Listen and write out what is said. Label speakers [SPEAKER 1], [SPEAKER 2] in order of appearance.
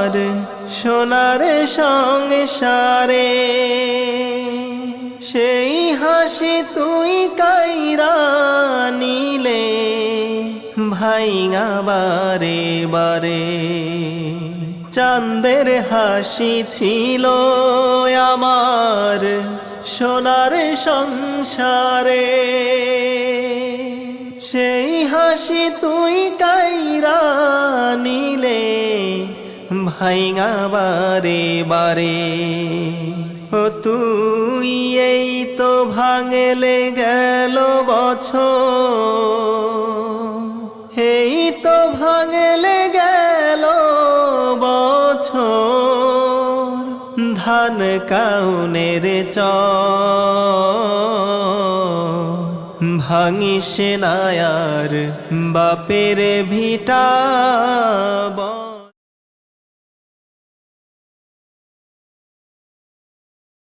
[SPEAKER 1] আমার সোনার সংসারে সেই হাসি তুই কাইরা নিলে ভাইঙা বারে বারে চাঁদের হাসি ছিল আমার সোনার সংসারে সেই হাসি তুই কাইরা নিলে ভাইঙা বারে বারে ও তুই এই তো ভাঙলে গেল বছর এই তো ভাঙলে গেল বছর ধান কাউনের ভাঙিস না আর বাপের ভিটা।